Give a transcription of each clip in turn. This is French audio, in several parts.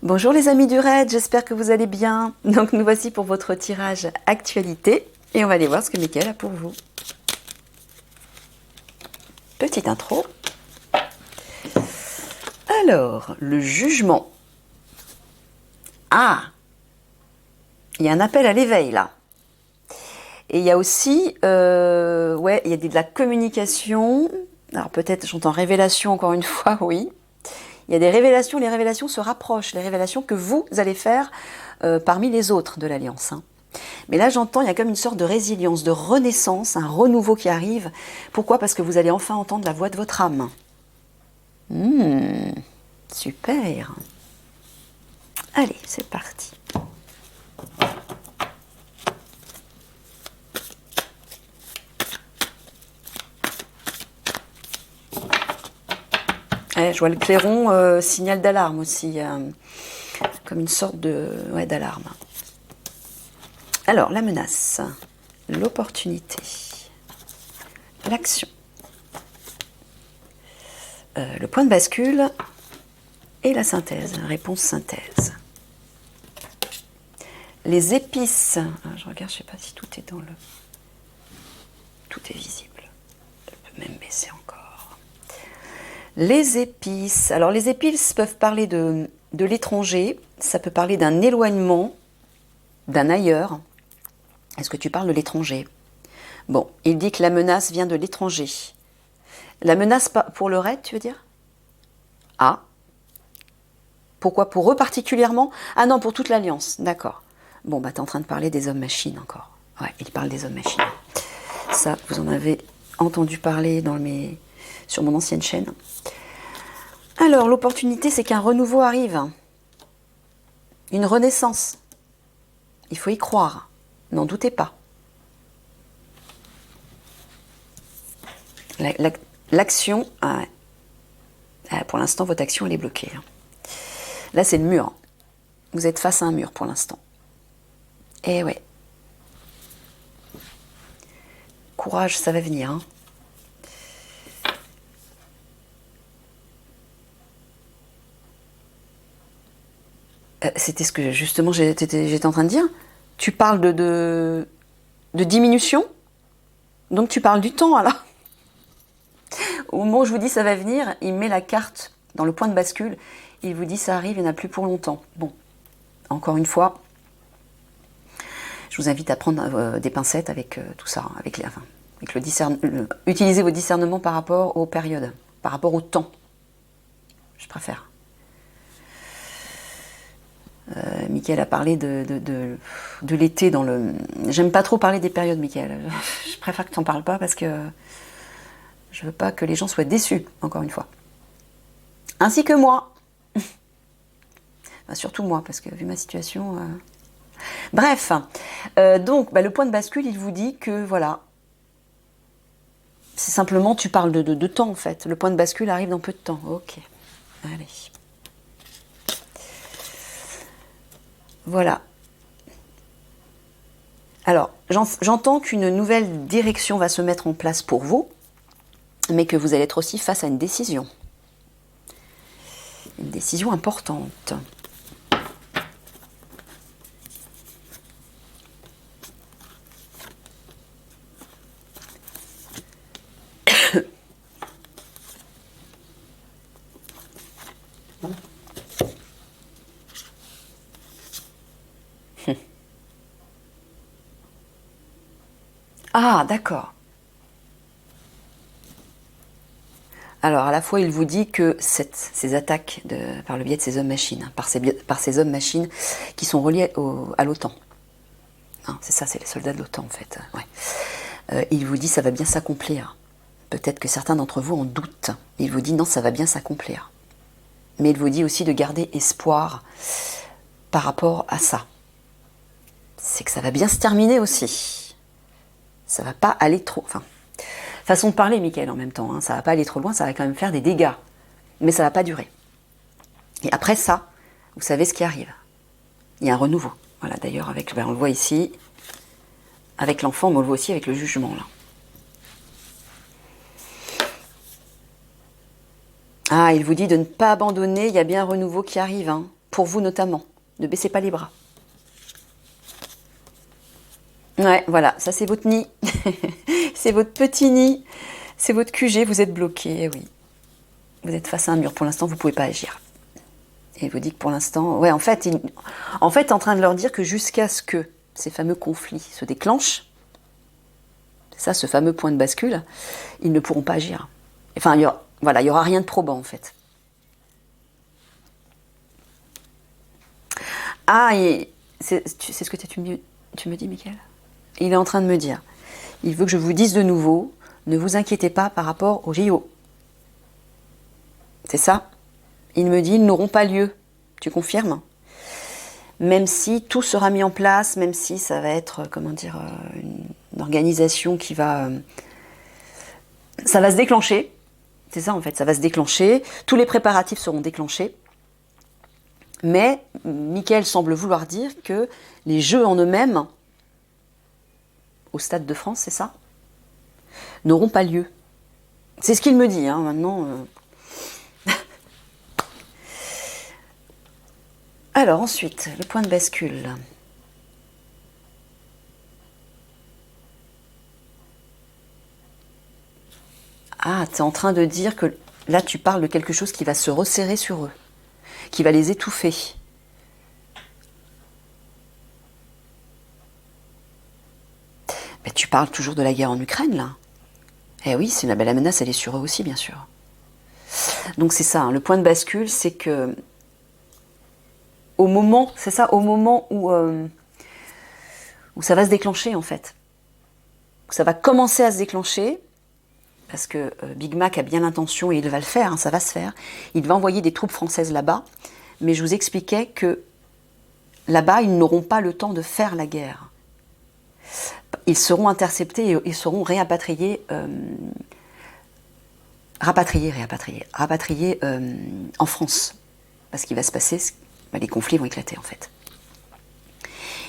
Bonjour les amis du raid, j'espère que vous allez bien. Donc nous voici pour votre tirage actualité et on va aller voir ce que Mickaël a pour vous. Petite intro. Alors, le jugement. Ah, il y a un appel à l'éveil là. Et il y a aussi, ouais, il y a de la communication. Alors peut-être j'entends révélation encore une fois, oui. Il y a des révélations, les révélations se rapprochent, les révélations que vous allez faire parmi les autres de l'Alliance. Hein. Mais là j'entends, il y a comme une sorte de résilience, de renaissance, un renouveau qui arrive. Pourquoi? Parce que vous allez enfin entendre la voix de votre âme. Super. Allez, c'est parti. Ouais, je vois le clairon, signal d'alarme aussi, comme une sorte de, ouais, d'alarme. Alors, la menace, l'opportunité, l'action, le point de bascule et la synthèse, réponse synthèse. Les épices, je regarde, je ne sais pas si tout est dans le... Tout est visible, je peux même baisser encore. Les épices, alors les épices peuvent parler de l'étranger, ça peut parler d'un éloignement, d'un ailleurs. Est-ce que tu parles de l'étranger? Bon, il dit que la menace vient de l'étranger. La menace pour le raid, tu veux dire? Ah. Pourquoi pour eux particulièrement? Ah non, pour toute l'Alliance, d'accord. Bon, bah t'es en train de parler des hommes-machines encore. Ouais, il parle des hommes-machines. Ça, vous en avez entendu parler sur mon ancienne chaîne. Alors, l'opportunité, c'est qu'un renouveau arrive. Une renaissance. Il faut y croire. N'en doutez pas. L'action, pour l'instant, votre action, elle est bloquée. Là, c'est le mur. Vous êtes face à un mur pour l'instant. Eh ouais. Courage, ça va venir. Hein. C'était ce que justement j'étais en train de dire. Tu parles de diminution, donc tu parles du temps là. Au moment où je vous dis ça va venir, il met la carte dans le point de bascule, il vous dit ça arrive, il n'y en a plus pour longtemps. Bon, encore une fois, je vous invite à prendre des pincettes avec tout ça, avec le discernement. Utilisez vos discernements par rapport aux périodes, par rapport au temps. Je préfère. Mickaël a parlé de l'été dans le... J'aime pas trop parler des périodes, Mickaël. Je préfère que tu n'en parles pas parce que je veux pas que les gens soient déçus, encore une fois. Ainsi que moi. Enfin, surtout moi, parce que vu ma situation... Bref, donc le point de bascule, il vous dit que voilà, c'est simplement, tu parles de temps en fait. Le point de bascule arrive dans peu de temps. Ok, allez. Voilà. Alors, j'entends qu'une nouvelle direction va se mettre en place pour vous, mais que vous allez être aussi face à une décision. Une décision importante. Ah, d'accord. Alors, à la fois, il vous dit que ces attaques par le biais de ces hommes-machines, hein, par ces hommes-machines qui sont reliés à l'OTAN. Hein, c'est ça, c'est les soldats de l'OTAN, en fait. Ouais. Il vous dit ça va bien s'accomplir. Peut-être que certains d'entre vous en doutent. Il vous dit non, ça va bien s'accomplir. Mais il vous dit aussi de garder espoir par rapport à ça. C'est que ça va bien se terminer aussi. Ça va pas aller trop... Enfin, façon de parler, Mickaël, en même temps. Hein, ça va pas aller trop loin, ça va quand même faire des dégâts. Mais ça va pas durer. Et après ça, vous savez ce qui arrive. Il y a un renouveau. Voilà, d'ailleurs, on le voit ici, avec l'enfant, mais on le voit aussi avec le jugement, là. Ah, il vous dit de ne pas abandonner, il y a bien un renouveau qui arrive. Hein. pour vous notamment. Ne baissez pas les bras. Ouais, voilà, ça c'est votre nid. C'est votre petit nid. C'est votre QG, vous êtes bloqué, oui. Vous êtes face à un mur. Pour l'instant, vous ne pouvez pas agir. Et il vous dit que pour l'instant... Ouais, en fait, en train de leur dire que jusqu'à ce que ces fameux conflits se déclenchent, c'est ça, ce fameux point de bascule, ils ne pourront pas agir. Enfin, il y aura rien de probant, en fait. Ah, c'est ce que tu me dis, Mickaël? Il est en train de me dire, il veut que je vous dise de nouveau, ne vous inquiétez pas par rapport au JO. C'est ça? Il me dit, ils n'auront pas lieu. Tu confirmes? Même si tout sera mis en place, même si ça va être, comment dire, une organisation qui va... ça va se déclencher. C'est ça en fait, ça va se déclencher. Tous les préparatifs seront déclenchés. Mais Mickaël semble vouloir dire que les Jeux en eux-mêmes, au Stade de France, c'est ça, n'auront pas lieu. C'est ce qu'il me dit, hein, maintenant. Alors ensuite, le point de bascule. Ah, tu es en train de dire que là tu parles de quelque chose qui va se resserrer sur eux, qui va les étouffer. Mais tu parles toujours de la guerre en Ukraine, là. Eh oui, c'est la menace, elle est sur eux aussi, bien sûr. Donc c'est ça, hein, le point de bascule, c'est que au moment où ça va se déclencher, en fait, où ça va commencer à se déclencher, parce que Big Mac a bien l'intention et il va le faire, hein, ça va se faire, il va envoyer des troupes françaises là-bas, mais je vous expliquais que là-bas, ils n'auront pas le temps de faire la guerre. Ils seront interceptés et ils seront rapatriés en France. Parce qu'il va se passer, les conflits vont éclater en fait.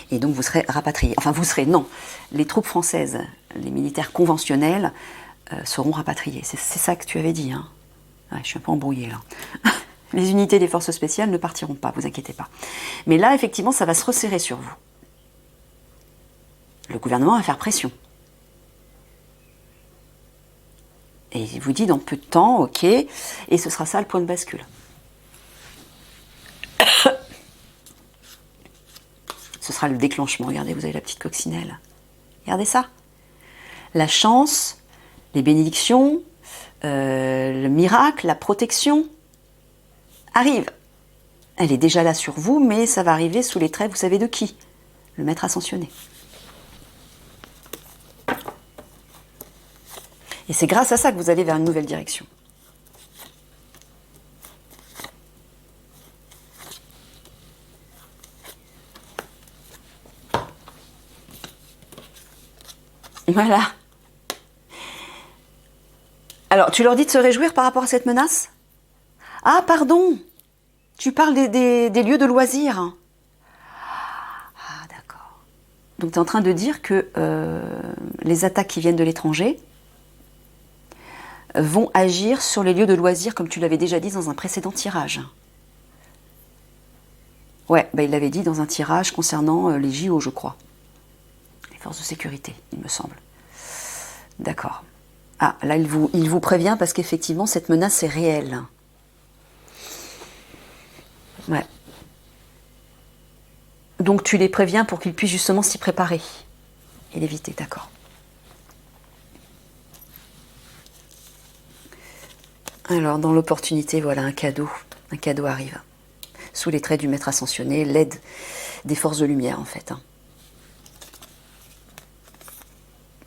Et donc vous serez rapatriés. Enfin non, les troupes françaises, les militaires conventionnels seront rapatriés. C'est ça que tu avais dit, hein. Ouais, je suis un peu embrouillée là. Les unités des forces spéciales ne partiront pas, vous inquiétez pas. Mais là, effectivement, ça va se resserrer sur vous. Le gouvernement va faire pression. Et il vous dit dans peu de temps, ok, et ce sera ça le point de bascule. Ce sera le déclenchement. Regardez, vous avez la petite coccinelle. Regardez ça. La chance, les bénédictions, le miracle, la protection arrive. Elle est déjà là sur vous, mais ça va arriver sous les traits, vous savez de qui? Le maître ascensionné. Et c'est grâce à ça que vous allez vers une nouvelle direction. Voilà. Alors, tu leur dis de se réjouir par rapport à cette menace? Ah, pardon. Tu parles des lieux de loisirs. Ah, d'accord. Donc, tu es en train de dire que les attaques qui viennent de l'étranger vont agir sur les lieux de loisirs, comme tu l'avais déjà dit dans un précédent tirage. Ouais, il l'avait dit dans un tirage concernant les JO, je crois. Les forces de sécurité, il me semble. D'accord. Ah, là, il vous prévient parce qu'effectivement, cette menace est réelle. Ouais. Donc, tu les préviens pour qu'ils puissent justement s'y préparer et l'éviter, d'accord. Alors, dans l'opportunité, voilà un cadeau. Un cadeau arrive. Sous les traits du maître ascensionné, l'aide des forces de lumière, en fait.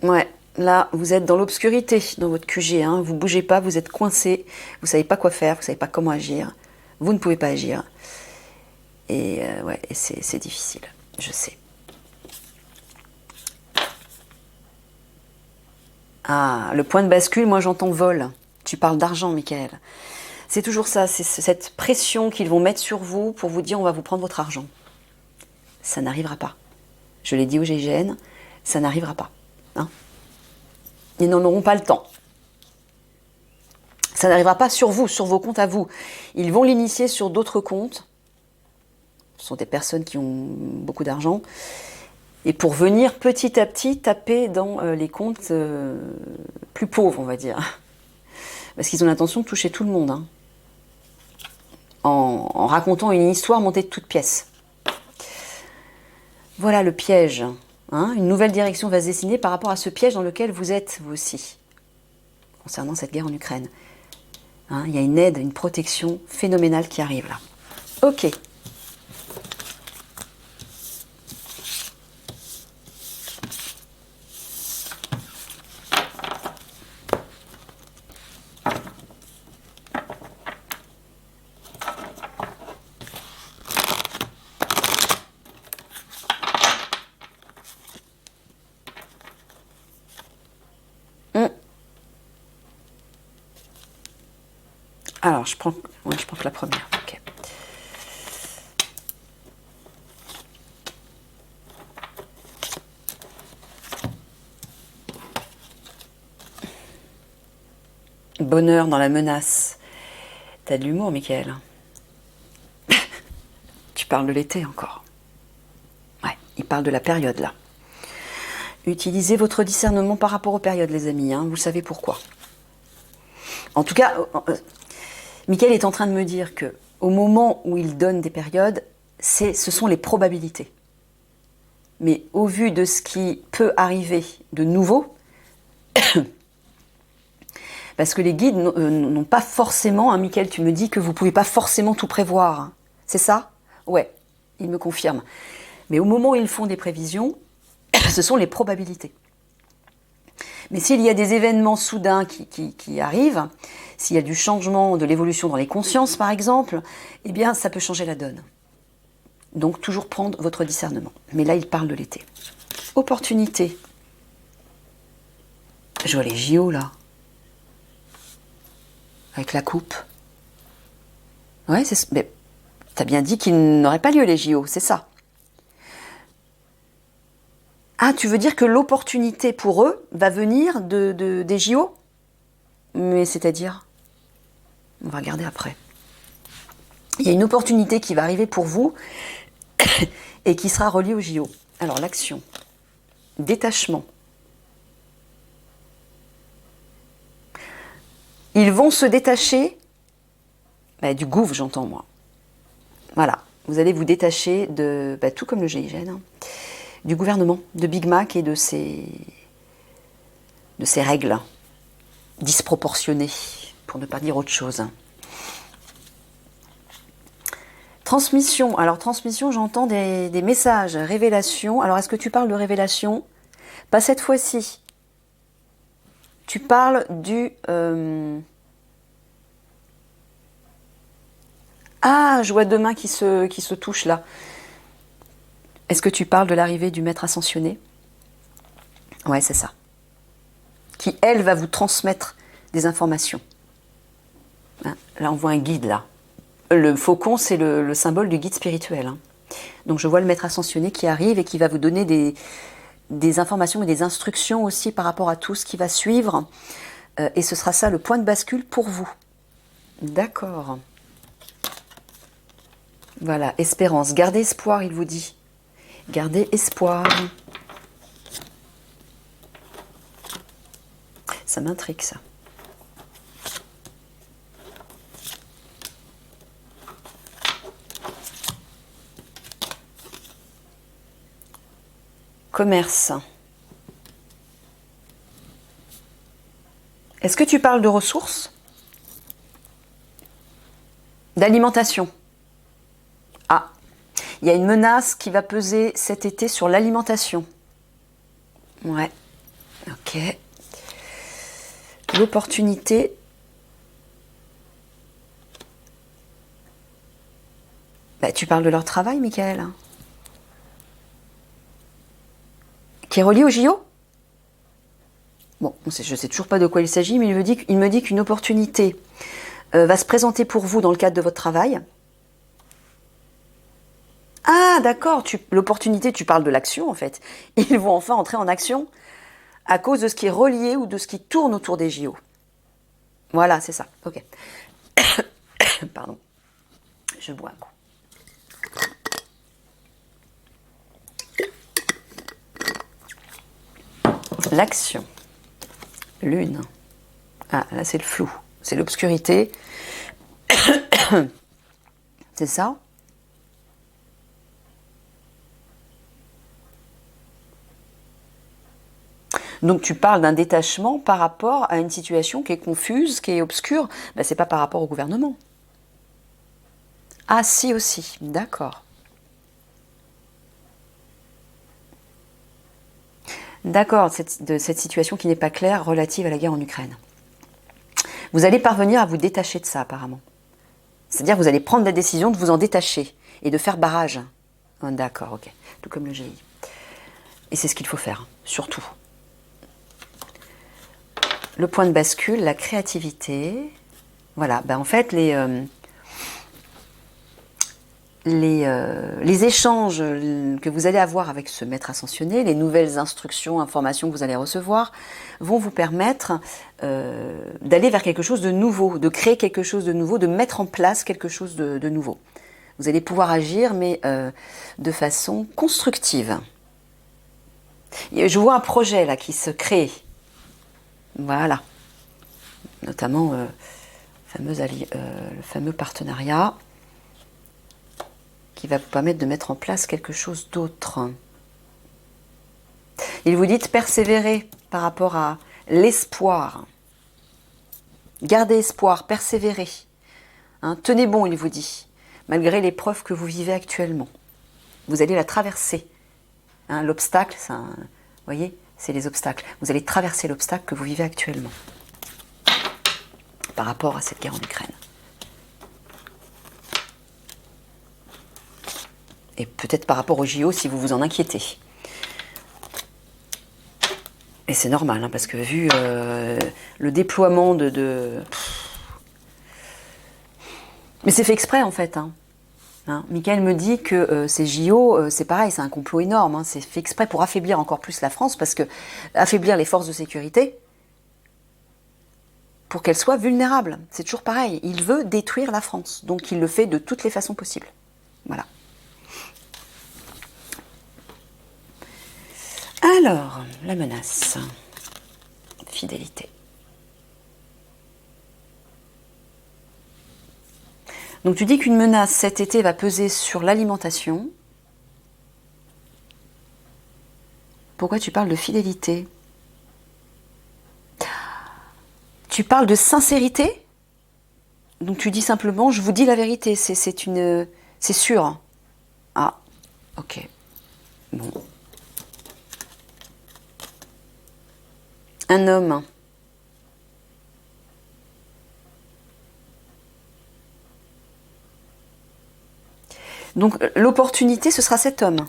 Ouais, là, vous êtes dans l'obscurité, dans votre QG. Hein. Vous ne bougez pas, vous êtes coincé. Vous ne savez pas quoi faire, vous ne savez pas comment agir. Vous ne pouvez pas agir. Et ouais, c'est difficile, je sais. Ah, le point de bascule, moi j'entends vol. Tu parles d'argent, Mickaël. C'est toujours ça, c'est cette pression qu'ils vont mettre sur vous pour vous dire on va vous prendre votre argent. Ça n'arrivera pas. Je l'ai dit au GIGN, ça n'arrivera pas. Hein, ils n'en auront pas le temps. Ça n'arrivera pas sur vous, sur vos comptes à vous. Ils vont l'initier sur d'autres comptes. sont des personnes qui ont beaucoup d'argent, et pour venir petit à petit taper dans les comptes plus pauvres, on va dire. Parce qu'ils ont l'intention de toucher tout le monde, hein, en racontant une histoire montée de toutes pièces. Voilà le piège. Hein. Une nouvelle direction va se dessiner par rapport à ce piège dans lequel vous êtes, vous aussi, concernant cette guerre en Ukraine. Hein, il y a une aide, une protection phénoménale qui arrive là. Ok. Alors, je prends que la première. Ok. Bonheur dans la menace. T'as de l'humour, Michael. Tu parles de l'été encore. Ouais, il parle de la période là. Utilisez votre discernement par rapport aux périodes, les amis. Hein, vous savez pourquoi. En tout cas, Michael est en train de me dire que au moment où il donne des périodes, ce sont les probabilités. Mais au vu de ce qui peut arriver de nouveau, parce que les guides n'ont pas forcément, hein, Michael, tu me dis que vous ne pouvez pas forcément tout prévoir. Hein. C'est ça? Ouais, il me confirme. Mais au moment où ils font des prévisions, ce sont les probabilités. Mais s'il y a des événements soudains qui arrivent, s'il y a du changement, de l'évolution dans les consciences par exemple, eh bien ça peut changer la donne. Donc toujours prendre votre discernement. Mais là il parle de l'été. Opportunité. Je vois les JO là. Avec la coupe. Ouais, mais t'as bien dit qu'ils n'auraient pas lieu les JO, c'est ça. Ah, tu veux dire que l'opportunité pour eux va venir des JO? Mais c'est-à-dire? On va regarder après. Il y a une opportunité qui va arriver pour vous et qui sera reliée aux JO. Alors, l'action. Détachement. Ils vont se détacher du gouffre, j'entends moi. Voilà. Vous allez vous détacher de, tout comme le GIGN, hein, du gouvernement, de Big Mac et de ses règles disproportionnées, pour ne pas dire autre chose. Transmission. Alors, transmission, j'entends des messages, révélations. Alors, est-ce que tu parles de révélation? Pas cette fois-ci. Tu parles du... Ah, je vois deux mains qui se touchent là. Est-ce que tu parles de l'arrivée du maître ascensionné? Ouais, c'est ça. Qui, elle, va vous transmettre des informations. Hein, là, on voit un guide, là. Le faucon, c'est le symbole du guide spirituel. Hein. Donc, je vois le maître ascensionné qui arrive et qui va vous donner des informations et des instructions aussi par rapport à tout ce qui va suivre. Et ce sera ça, le point de bascule pour vous. D'accord. Voilà, espérance. Gardez espoir, il vous dit. Gardez espoir. Ça m'intrigue, ça. Commerce. Est-ce que tu parles de ressources? D'alimentation? Ah, il y a une menace qui va peser cet été sur l'alimentation. Ouais, ok. L'opportunité. Tu parles de leur travail, Michael, qui est relié au JO? Bon, je ne sais toujours pas de quoi il s'agit, mais il me dit qu'une opportunité va se présenter pour vous dans le cadre de votre travail. Ah, d'accord, l'opportunité, tu parles de l'action, en fait. Ils vont enfin entrer en action à cause de ce qui est relié ou de ce qui tourne autour des JO. Voilà, c'est ça. Ok. Pardon. Je bois un coup. L'action. Lune. Ah, là c'est le flou. C'est l'obscurité. C'est ça? Donc tu parles d'un détachement par rapport à une situation qui est confuse, qui est obscure. Ben, c'est pas par rapport au gouvernement. Ah si aussi, d'accord. D'accord, de cette situation qui n'est pas claire relative à la guerre en Ukraine. Vous allez parvenir à vous détacher de ça apparemment. C'est-à-dire que vous allez prendre la décision de vous en détacher et de faire barrage. Ah, d'accord, ok. Tout comme le GI. Et c'est ce qu'il faut faire, surtout. Le point de bascule, la créativité. Voilà, ben en fait, les échanges que vous allez avoir avec ce maître ascensionné, les nouvelles instructions, informations que vous allez recevoir, vont vous permettre d'aller vers quelque chose de nouveau, de créer quelque chose de nouveau, de mettre en place quelque chose de nouveau. Vous allez pouvoir agir, mais de façon constructive. Je vois un projet là qui se crée. Voilà. Notamment le fameux partenariat qui va vous permettre de mettre en place quelque chose d'autre. Il vous dit de persévérer par rapport à l'espoir. Gardez espoir, persévérez. Hein, tenez bon, il vous dit, malgré l'épreuve que vous vivez actuellement. Vous allez la traverser. Hein, l'obstacle, vous voyez, c'est les obstacles. Vous allez traverser l'obstacle que vous vivez actuellement par rapport à cette guerre en Ukraine. Et peut-être par rapport au JO si vous vous en inquiétez. Et c'est normal, hein, parce que vu le déploiement Mais c'est fait exprès en fait. Michael me dit que ces JO, c'est pareil, c'est un complot énorme. Hein, c'est fait exprès pour affaiblir encore plus la France, parce que affaiblir les forces de sécurité, pour qu'elles soient vulnérables. C'est toujours pareil. Il veut détruire la France. Donc il le fait de toutes les façons possibles. Voilà. Alors, la menace. Fidélité. Donc tu dis qu'une menace cet été va peser sur l'alimentation. Pourquoi tu parles de fidélité? Tu parles de sincérité? Donc tu dis simplement, je vous dis la vérité, c'est sûr. Ah, ok. Bon. Un homme. Donc l'opportunité, ce sera cet homme.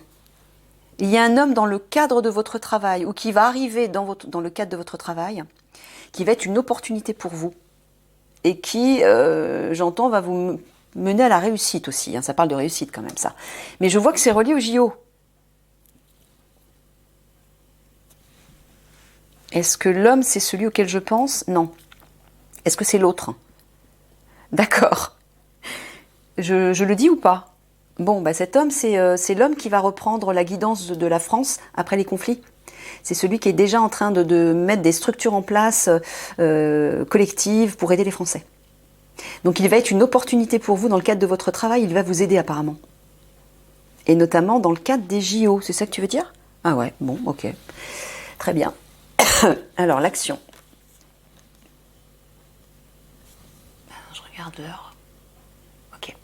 Il y a un homme dans le cadre de votre travail, ou qui va arriver dans le cadre de votre travail, qui va être une opportunité pour vous, et qui, j'entends, va vous mener à la réussite aussi. Hein, ça parle de réussite quand même, ça. Mais je vois que c'est relié au JO. Est-ce que l'homme, c'est celui auquel je pense? Non. Est-ce que c'est l'autre? D'accord. Je le dis ou pas? Bon, bah cet homme, c'est l'homme qui va reprendre la guidance de la France après les conflits. C'est celui qui est déjà en train de mettre des structures en place collectives pour aider les Français. Donc il va être une opportunité pour vous dans le cadre de votre travail, il va vous aider apparemment. Et notamment dans le cadre des JO, c'est ça que tu veux dire? Ah ouais, bon, ok. Très bien. Alors, l'action. Je regarde l'heure. Ok.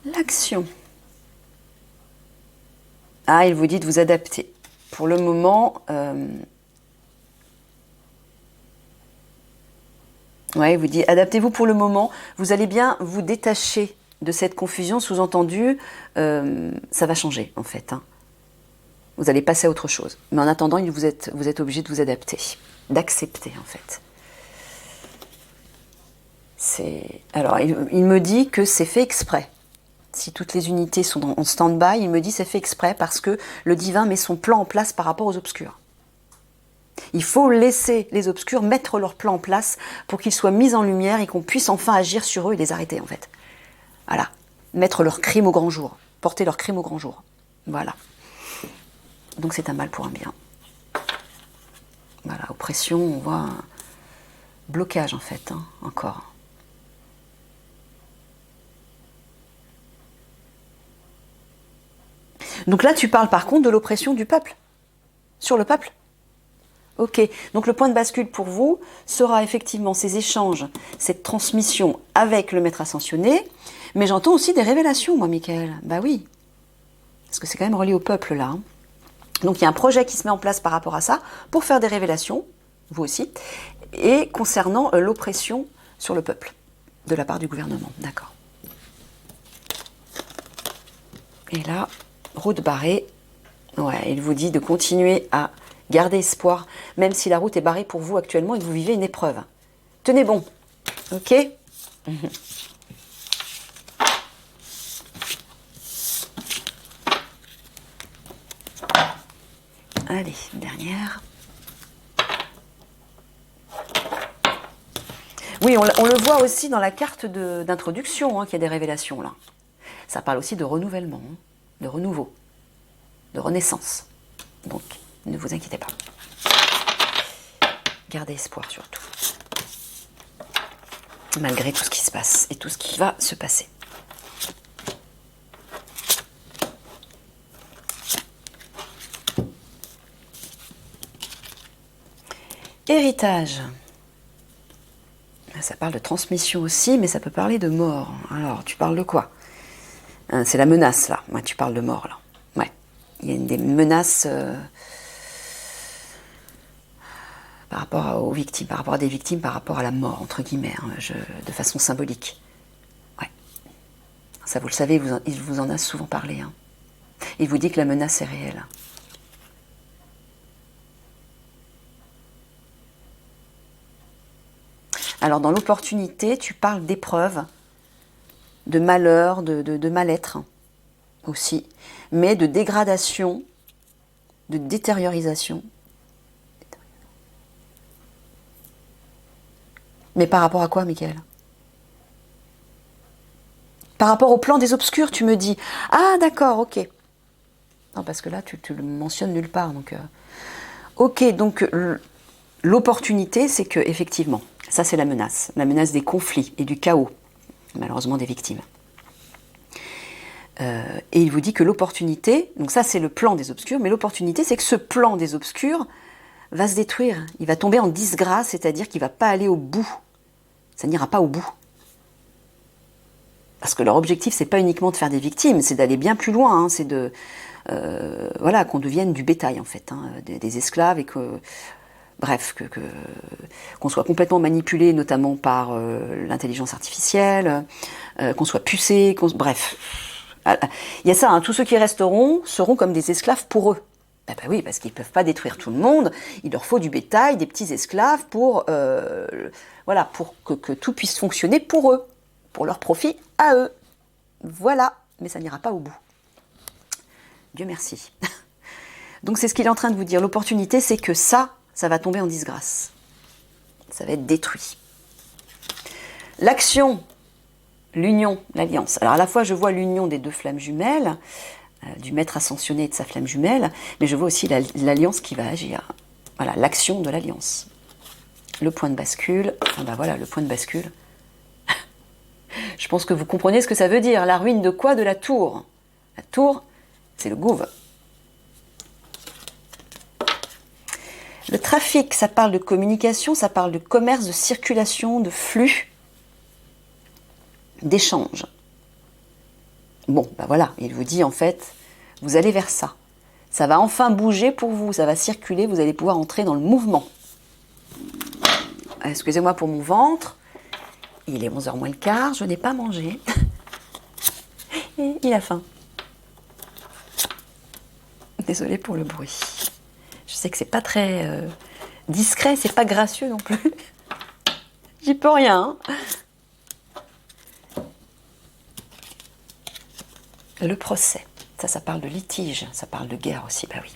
L'action. Ah, il vous dit de vous adapter. Pour le moment, ouais, il vous dit adaptez-vous pour le moment. Vous allez bien vous détacher de cette confusion, sous-entendu, ça va changer en fait. Hein. Vous allez passer à autre chose. Mais en attendant, vous êtes obligé de vous adapter, d'accepter en fait. Alors, il me dit que c'est fait exprès. Si toutes les unités sont en stand-by, il me dit c'est fait exprès parce que le divin met son plan en place par rapport aux obscurs. Il faut laisser les obscurs mettre leur plan en place pour qu'ils soient mis en lumière et qu'on puisse enfin agir sur eux et les arrêter en fait. Voilà. Mettre leur crime au grand jour. Porter leur crime au grand jour. Voilà. Donc c'est un mal pour un bien. Voilà, oppression, on voit un blocage en fait, hein, encore. Donc là, tu parles par contre de l'oppression du peuple, sur le peuple. Ok, donc le point de bascule pour vous sera effectivement ces échanges, cette transmission avec le maître ascensionné, mais j'entends aussi des révélations, moi, Michael. Bah oui, parce que c'est quand même relié au peuple, là. Hein. Donc il y a un projet qui se met en place par rapport à ça, pour faire des révélations, vous aussi, et concernant l'oppression sur le peuple, de la part du gouvernement. D'accord. Et là, route barrée, ouais, il vous dit de continuer à garder espoir, même si la route est barrée pour vous actuellement et que vous vivez une épreuve. Tenez bon, ok? Allez, dernière. Oui, on le voit aussi dans la carte d'introduction, hein, qu'il y a des révélations là. Ça parle aussi de renouvellement, hein, de renouveau, de renaissance. Donc, ne vous inquiétez pas. Gardez espoir surtout. Malgré tout ce qui se passe et tout ce qui va se passer. Héritage. Ça parle de transmission aussi, mais ça peut parler de mort. Alors, tu parles de quoi? C'est la menace, là. Ouais, tu parles de mort, là. Ouais. Il y a des menaces par rapport aux victimes, par rapport à des victimes, par rapport à la mort, entre guillemets, hein, de façon symbolique. Ouais. Ça, vous le savez, il vous en a souvent parlé. Hein. Il vous dit que la menace est réelle. Alors, dans l'opportunité, tu parles d'épreuves, de malheur, de mal-être aussi, mais de dégradation, de détériorisation. Mais par rapport à quoi, Michael? Par rapport au plan des obscurs, tu me dis. Ah, d'accord, ok. Non, parce que là, tu le mentionnes nulle part. Donc, ok, donc l'opportunité, c'est que, effectivement, ça c'est la menace des conflits et du chaos, malheureusement des victimes. Et il vous dit que l'opportunité, donc ça c'est le plan des obscurs, mais l'opportunité c'est que ce plan des obscurs va se détruire, il va tomber en disgrâce, c'est-à-dire qu'il ne va pas aller au bout, ça n'ira pas au bout. Parce que leur objectif c'est pas uniquement de faire des victimes, c'est d'aller bien plus loin, hein, c'est de voilà, qu'on devienne du bétail en fait, hein, des esclaves et que bref, qu'on soit complètement manipulé, notamment par l'intelligence artificielle, qu'on soit pucé, bref. Il y a ça, hein, tous ceux qui resteront seront comme des esclaves pour eux. Ben oui, parce qu'ils ne peuvent pas détruire tout le monde, il leur faut du bétail, des petits esclaves pour, voilà, pour que tout puisse fonctionner pour eux, pour leur profit à eux. Voilà, mais ça n'ira pas au bout. Dieu merci. Donc c'est ce qu'il est en train de vous dire. L'opportunité, c'est que ça va tomber en disgrâce. Ça va être détruit. L'action, l'union, l'alliance. Alors à la fois, je vois l'union des deux flammes jumelles, du maître ascensionné et de sa flamme jumelle, mais je vois aussi l'alliance qui va agir. Voilà, l'action de l'alliance. Le point de bascule. Ah ben voilà, le point de bascule. Je pense que vous comprenez ce que ça veut dire. La ruine de quoi? De la tour. La tour, c'est le gouffre. Le trafic, ça parle de communication, ça parle de commerce, de circulation, de flux, d'échange. Bon, ben voilà, il vous dit en fait, vous allez vers ça. Ça va enfin bouger pour vous, ça va circuler, vous allez pouvoir entrer dans le mouvement. Excusez-moi pour mon ventre, il est 11h moins le quart, je n'ai pas mangé. Et il a faim. Désolée pour le bruit. Je sais que c'est pas très discret, c'est pas gracieux non plus. J'y peux rien. Le procès, ça parle de litige, ça parle de guerre aussi, bah oui.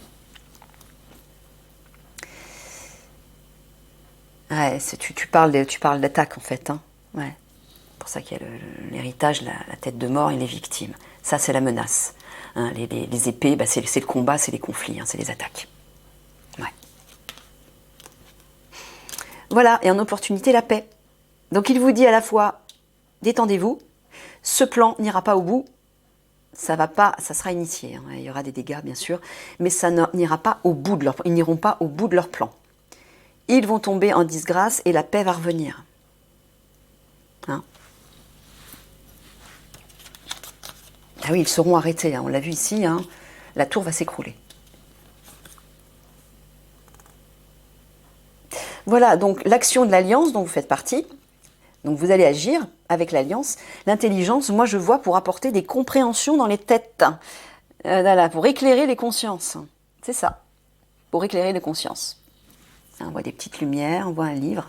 Ouais, tu parles d'attaque en fait, hein. Ouais. C'est pour ça qu'il y a l'héritage, la tête de mort et les victimes. Ça c'est la menace. Hein, les épées, bah, c'est le combat, c'est les conflits, hein, c'est les attaques. Ouais. Voilà, et en opportunité, la paix. Donc il vous dit à la fois, détendez-vous, ce plan n'ira pas au bout, ça va pas, ça sera initié, hein, il y aura des dégâts bien sûr, mais ça n'ira pas au bout de leur plan, ils n'iront pas au bout de leur plan. Ils vont tomber en disgrâce et la paix va revenir. Hein? Ah oui, ils seront arrêtés, hein, on l'a vu ici, hein, la tour va s'écrouler. Voilà, donc l'action de l'alliance dont vous faites partie, donc vous allez agir avec l'alliance. L'intelligence, moi je vois pour apporter des compréhensions dans les têtes, voilà, pour éclairer les consciences. C'est ça, pour éclairer les consciences. On voit des petites lumières, on voit un livre.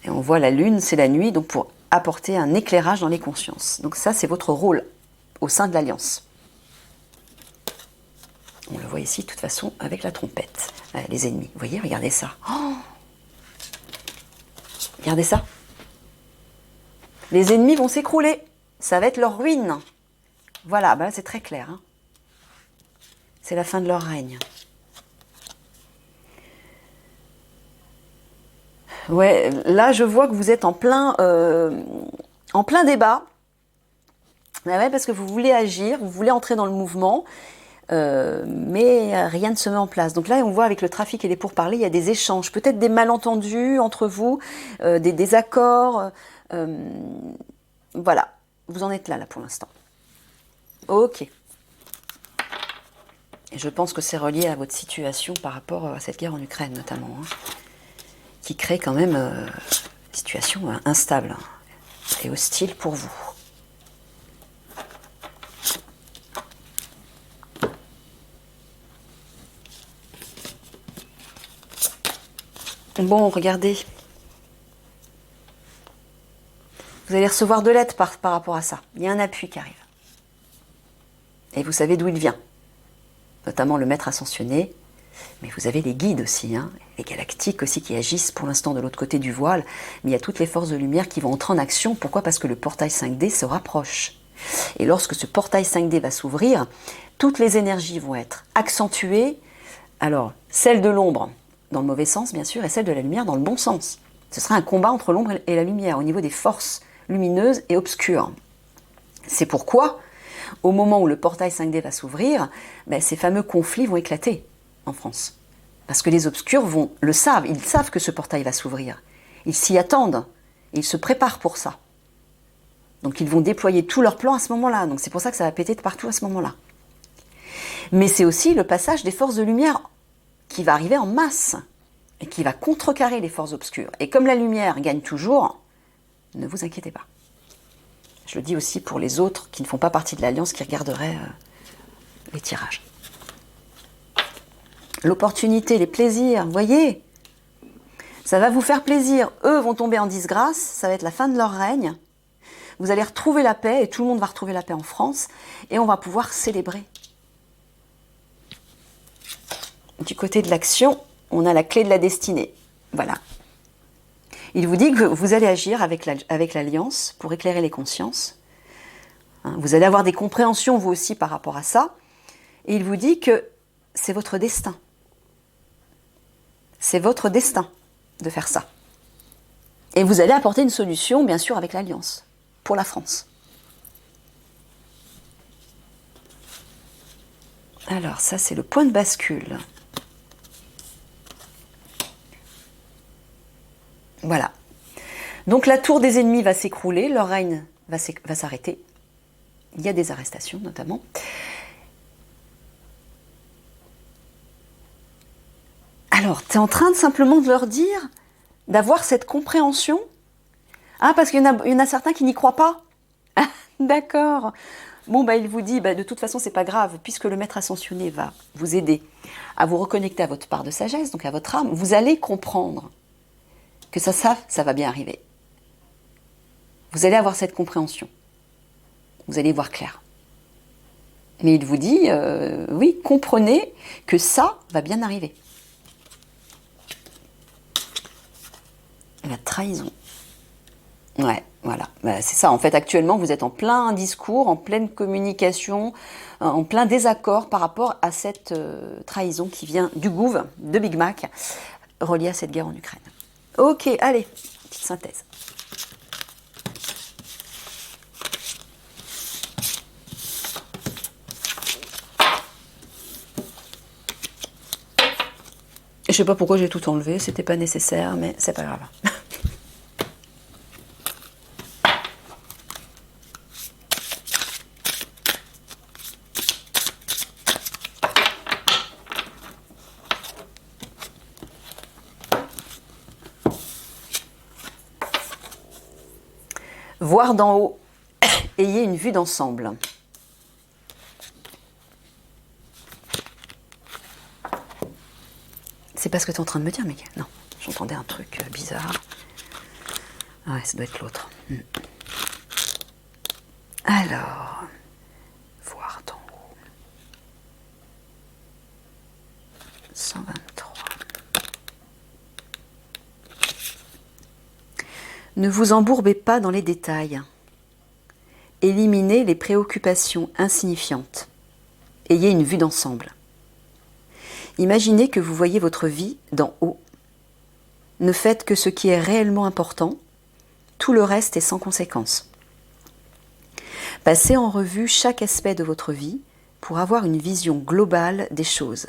Et on voit la lune, c'est la nuit, donc pour apporter un éclairage dans les consciences. Donc ça, c'est votre rôle au sein de l'alliance. On le voit ici, de toute façon, avec la trompette. Les ennemis, vous voyez, regardez ça. Oh, regardez ça. Les ennemis vont s'écrouler. Ça va être leur ruine. Voilà, ben c'est très clair. Hein. C'est la fin de leur règne. Ouais, là, je vois que vous êtes en plein débat. Ah ouais, parce que vous voulez agir, vous voulez entrer dans le mouvement, mais rien ne se met en place. Donc là, on voit avec le trafic et les pourparlers, il y a des échanges, peut-être des malentendus entre vous, des désaccords. Voilà, vous en êtes là pour l'instant. Ok. Et je pense que c'est relié à votre situation par rapport à cette guerre en Ukraine notamment, hein, qui crée quand même une situation instable et hostile pour vous. Bon, regardez. Vous allez recevoir de l'aide par rapport à ça. Il y a un appui qui arrive. Et vous savez d'où il vient. Notamment le maître ascensionné. Mais vous avez les guides aussi, hein, les galactiques aussi qui agissent pour l'instant de l'autre côté du voile. Mais il y a toutes les forces de lumière qui vont entrer en action. Pourquoi? Parce que le portail 5D se rapproche. Et lorsque ce portail 5D va s'ouvrir, toutes les énergies vont être accentuées. Alors, celle de l'ombre, dans le mauvais sens bien sûr, et celle de la lumière dans le bon sens. Ce sera un combat entre l'ombre et la lumière au niveau des forces lumineuses et obscures. C'est pourquoi, au moment où le portail 5D va s'ouvrir, ces fameux conflits vont éclater en France. Parce que les obscurs le savent, ils savent que ce portail va s'ouvrir. Ils s'y attendent, ils se préparent pour ça. Donc ils vont déployer tous leurs plans à ce moment-là. Donc c'est pour ça que ça va péter de partout à ce moment-là. Mais c'est aussi le passage des forces de lumière qui va arriver en masse et qui va contrecarrer les forces obscures. Et comme la lumière gagne toujours, ne vous inquiétez pas. Je le dis aussi pour les autres qui ne font pas partie de l'Alliance, qui regarderaient les tirages. L'opportunité, les plaisirs, vous voyez, ça va vous faire plaisir. Eux vont tomber en disgrâce, ça va être la fin de leur règne. Vous allez retrouver la paix, et tout le monde va retrouver la paix en France, et on va pouvoir célébrer. Du côté de l'action, on a la clé de la destinée. Voilà. Il vous dit que vous allez agir avec l'Alliance pour éclairer les consciences. Vous allez avoir des compréhensions, vous aussi, par rapport à ça. Et il vous dit que c'est votre destin. C'est votre destin de faire ça. Et vous allez apporter une solution, bien sûr, avec l'Alliance, pour la France. Alors, ça, c'est le point de bascule. Voilà. Donc la tour des ennemis va s'écrouler, leur règne va s'arrêter. Il y a des arrestations notamment. Alors, tu es en train de simplement de leur dire, d'avoir cette compréhension. Ah, parce qu'il y en a certains qui n'y croient pas. Ah, d'accord. Bon, il vous dit, de toute façon, c'est pas grave, puisque le maître ascensionné va vous aider à vous reconnecter à votre part de sagesse, donc à votre âme, vous allez comprendre que ça va bien arriver. Vous allez avoir cette compréhension. Vous allez voir clair. Mais il vous dit, oui, comprenez que ça va bien arriver. La trahison. Ouais, voilà. Bah, c'est ça, en fait, actuellement, vous êtes en plein discours, en pleine communication, en plein désaccord par rapport à cette trahison qui vient du gouv, de Big Mac, reliée à cette guerre en Ukraine. Ok, allez, petite synthèse. Je sais pas pourquoi j'ai tout enlevé, c'était pas nécessaire, mais c'est pas grave. Voir d'en haut, ayez une vue d'ensemble. C'est pas ce que tu es en train de me dire, mec. Non, j'entendais un truc bizarre. Ah ouais, ça doit être l'autre. Alors, voir d'en haut. 123. Ne vous embourbez pas dans les détails. Éliminez les préoccupations insignifiantes. Ayez une vue d'ensemble. Imaginez que vous voyez votre vie d'en haut. Ne faites que ce qui est réellement important. Tout le reste est sans conséquence. Passez en revue chaque aspect de votre vie pour avoir une vision globale des choses.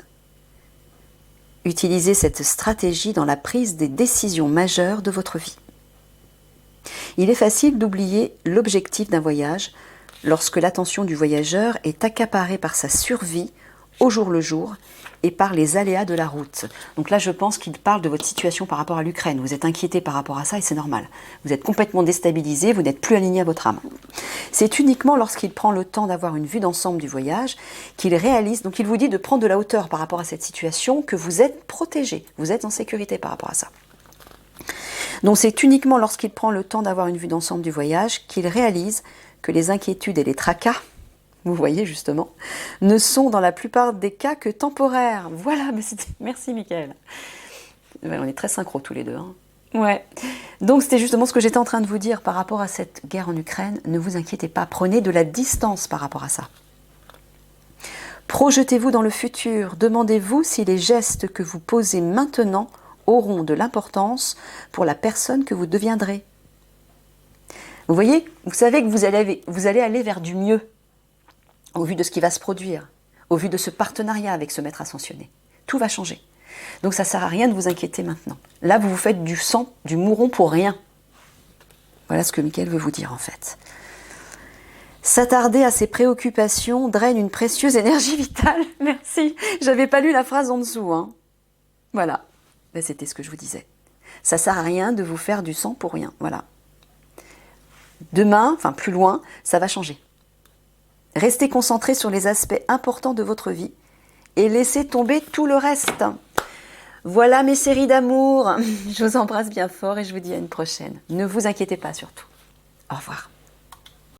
Utilisez cette stratégie dans la prise des décisions majeures de votre vie. Il est facile d'oublier l'objectif d'un voyage lorsque l'attention du voyageur est accaparée par sa survie au jour le jour et par les aléas de la route. Donc là, je pense qu'il parle de votre situation par rapport à l'Ukraine. Vous êtes inquiété par rapport à ça et c'est normal. Vous êtes complètement déstabilisé, vous n'êtes plus aligné à votre âme. C'est uniquement lorsqu'il prend le temps d'avoir une vue d'ensemble du voyage qu'il réalise, donc il vous dit de prendre de la hauteur par rapport à cette situation, que vous êtes protégé, vous êtes en sécurité par rapport à ça. Donc c'est uniquement lorsqu'il prend le temps d'avoir une vue d'ensemble du voyage qu'il réalise que les inquiétudes et les tracas, vous voyez justement, ne sont dans la plupart des cas que temporaires. Voilà, merci Mickaël. Ouais, on est très synchro tous les deux. Hein. Ouais. Donc c'était justement ce que j'étais en train de vous dire par rapport à cette guerre en Ukraine. Ne vous inquiétez pas, prenez de la distance par rapport à ça. Projetez-vous dans le futur, demandez-vous si les gestes que vous posez maintenant auront de l'importance pour la personne que vous deviendrez. Vous voyez, vous savez que vous allez aller vers du mieux, au vu de ce qui va se produire, au vu de ce partenariat avec ce maître ascensionné. Tout va changer. Donc ça ne sert à rien de vous inquiéter maintenant. Là, vous vous faites du sang, du mouron pour rien. Voilà ce que Mickaël veut vous dire en fait. S'attarder à ses préoccupations draine une précieuse énergie vitale. Merci. J'avais pas lu la phrase en dessous. Hein. Voilà. Ben, c'était ce que je vous disais. Ça ne sert à rien de vous faire du sang pour rien. Voilà. Demain, enfin plus loin, ça va changer. Restez concentré sur les aspects importants de votre vie et laissez tomber tout le reste. Voilà mes séries d'amour. Je vous embrasse bien fort et je vous dis à une prochaine. Ne vous inquiétez pas surtout. Au revoir.